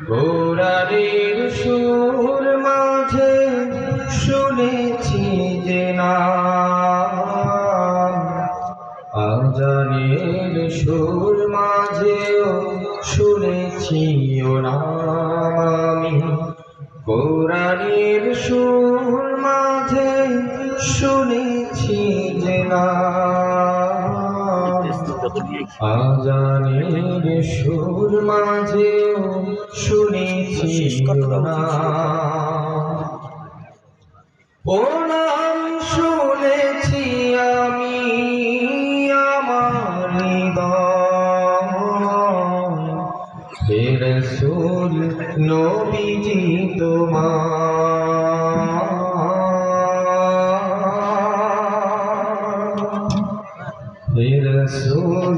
কোরআনের সুর মাঝে শুনেছি যে নাম, আজানের সুর মাঝেও শুনেছি ও নাম আমি। কোরআনের সুর মাঝে শুনেছি যে নাম, আজানের সুর মাঝেও শুনেছি ও নাম। ও নাম শুনেছি আমি আমার হৃদয়, হে রাসূল নবীজি তোমার, হে রাসূল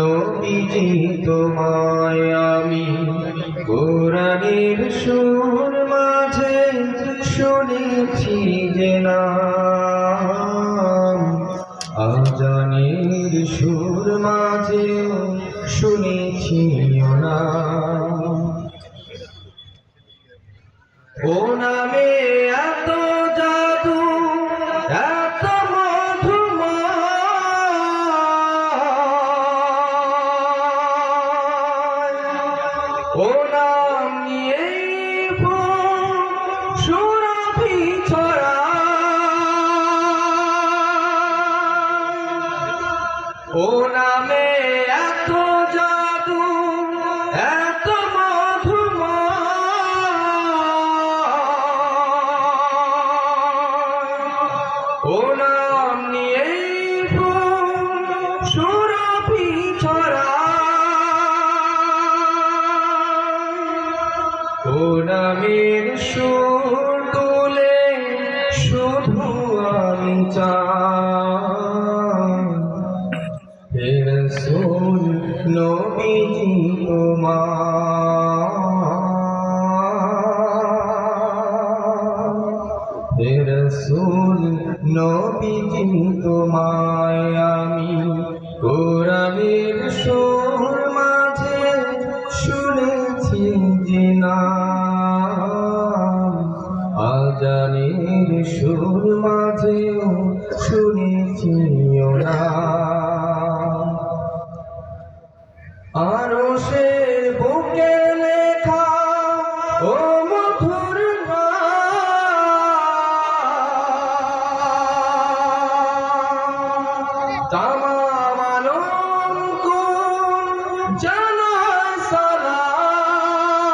নবীজি তোমায় আমি কোরআনের সুর মাঝে শুনেছি যে নাম, আজানের সুর মাঝে শুনেছি ও নাম। ও নামে এত জাদু এত মধুময়, ও নাম নিয়ে সুরভি ছড়ায়, ও নামে এত জাদু এত মধুময়, ও নাম নিয়ে সুরভি ছড়ায়, ও নামের সুর তুলে শুধু আমি চাই, হে রাসূল নবীজি তোমার, হে রাসূল নবীজি তোমায় আমি কোরআনের সুর মাঝে শুনেছি যে নাম, আজানের সুর